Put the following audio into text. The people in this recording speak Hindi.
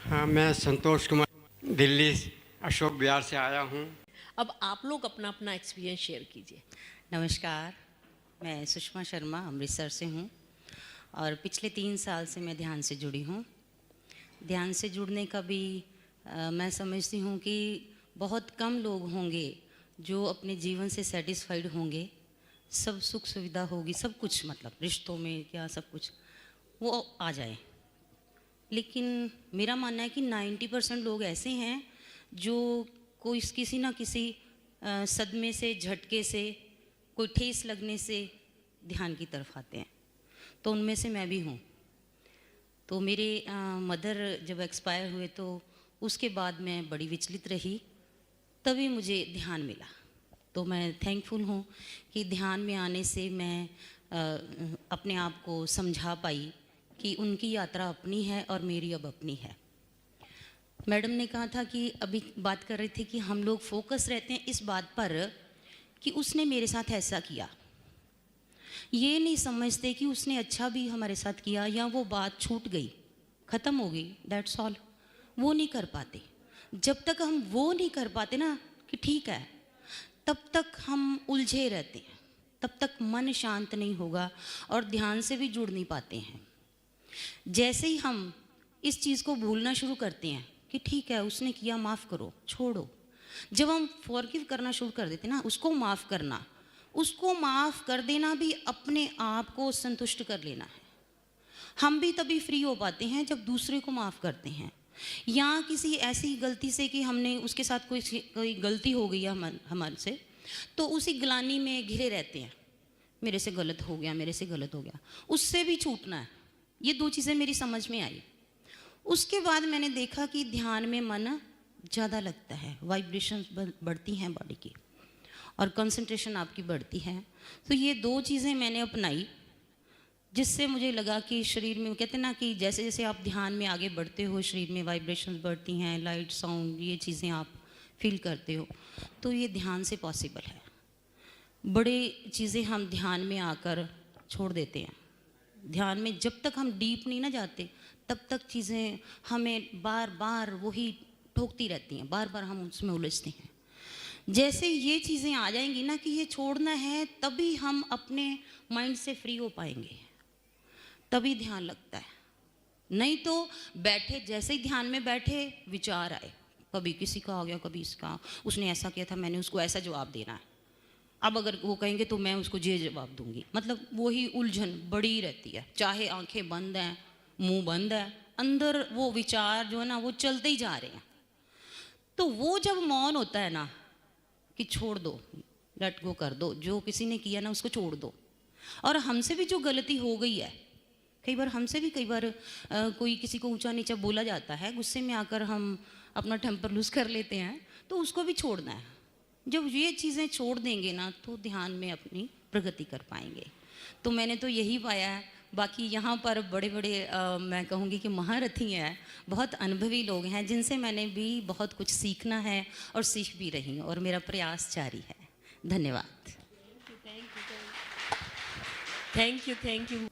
हाँ, मैं संतोष कुमार दिल्ली अशोक विहार से आया हूँ। अब आप लोग अपना अपना एक्सपीरियंस शेयर कीजिए। नमस्कार, मैं सुषमा शर्मा अमृतसर से हूँ और पिछले 3 साल से मैं ध्यान से जुड़ी हूँ। ध्यान से जुड़ने का भी मैं समझती हूँ कि बहुत कम लोग होंगे जो अपने जीवन से सेटिस्फाइड होंगे, सब सुख सुविधा होगी, सब कुछ मतलब रिश्तों में क्या सब कुछ वो आ जाए। लेकिन मेरा मानना है कि 90% लोग ऐसे हैं जो कोई किसी ना किसी सदमे से, झटके से, कोई ठेस लगने से ध्यान की तरफ आते हैं। तो उनमें से मैं भी हूँ। तो मेरे मदर जब एक्सपायर हुए तो उसके बाद मैं बड़ी विचलित रही, तभी मुझे ध्यान मिला। तो मैं थैंकफुल हूँ कि ध्यान में आने से मैं अपने आप को समझा पाई कि उनकी यात्रा अपनी है और मेरी अब अपनी है। मैडम ने कहा था कि अभी बात कर रहे थे कि हम लोग फोकस रहते हैं इस बात पर कि उसने मेरे साथ ऐसा किया, ये नहीं समझते कि उसने अच्छा भी हमारे साथ किया या वो बात छूट गई, ख़त्म हो गई, दैट्स ऑल। वो नहीं कर पाते। जब तक हम वो नहीं कर पाते ना कि ठीक है, तब तक हम उलझे रहते हैं, तब तक मन शांत नहीं होगा और ध्यान से भी जुड़ नहीं पाते हैं। जैसे ही हम इस चीज़ को भूलना शुरू करते हैं कि ठीक है उसने किया, माफ़ करो, छोड़ो, जब हम फॉरगिव करना शुरू कर देते हैं ना, उसको माफ़ करना, उसको माफ़ कर देना भी अपने आप को संतुष्ट कर लेना है। हम भी तभी फ्री हो पाते हैं जब दूसरे को माफ़ करते हैं, या किसी ऐसी गलती से कि हमने उसके साथ कोई गलती हो गई है हमारे से, तो उसी ग्लानि में घिरे रहते हैं, मेरे से गलत हो गया, मेरे से गलत हो गया, उससे भी छूटना है। ये 2 चीज़ें मेरी समझ में आई। उसके बाद मैंने देखा कि ध्यान में मन ज़्यादा लगता है, वाइब्रेशंस बढ़ती हैं बॉडी की और कंसंट्रेशन आपकी बढ़ती है। तो ये 2 चीज़ें मैंने अपनाई, जिससे मुझे लगा कि शरीर में, कहते हैं ना कि जैसे जैसे आप ध्यान में आगे बढ़ते हो, शरीर में वाइब्रेशंस बढ़ती हैं, लाइट, साउंड, ये चीज़ें आप फील करते हो। तो ये ध्यान से पॉसिबल है। बड़े चीज़ें हम ध्यान में आकर छोड़ देते हैं। ध्यान में जब तक हम डीप नहीं ना जाते, तब तक चीज़ें हमें बार बार वही ठोकती रहती हैं, बार बार हम उसमें उलझते हैं। जैसे ये चीज़ें आ जाएंगी ना कि ये छोड़ना है, तभी हम अपने माइंड से फ्री हो पाएंगे, तभी ध्यान लगता है। नहीं तो बैठे, जैसे ही ध्यान में बैठे विचार आए, कभी किसी का आ गया, कभी इसका, उसने ऐसा किया था, मैंने उसको ऐसा जवाब देना है, अब अगर वो कहेंगे तो मैं उसको ये जवाब दूंगी। मतलब वही उलझन बड़ी रहती है, चाहे आंखें बंद हैं, मुंह बंद है, अंदर वो विचार जो है ना वो चलते ही जा रहे हैं। तो वो जब मौन होता है ना कि छोड़ दो, लेट गो कर दो, जो किसी ने किया ना उसको छोड़ दो। और हमसे भी जो गलती हो गई है, कई बार हमसे भी कोई किसी को ऊंचा नीचा बोला जाता है, गुस्से में आकर हम अपना टेम्पर लूज कर लेते हैं, तो उसको भी छोड़ना है। जब ये चीज़ें छोड़ देंगे ना तो ध्यान में अपनी प्रगति कर पाएंगे। तो मैंने तो यही पाया है। बाकी यहाँ पर बड़े बड़े मैं कहूँगी कि महारथी हैं, बहुत अनुभवी लोग हैं, जिनसे मैंने भी बहुत कुछ सीखना है और सीख भी रही हूँ, और मेरा प्रयास जारी है। धन्यवाद। Thank you.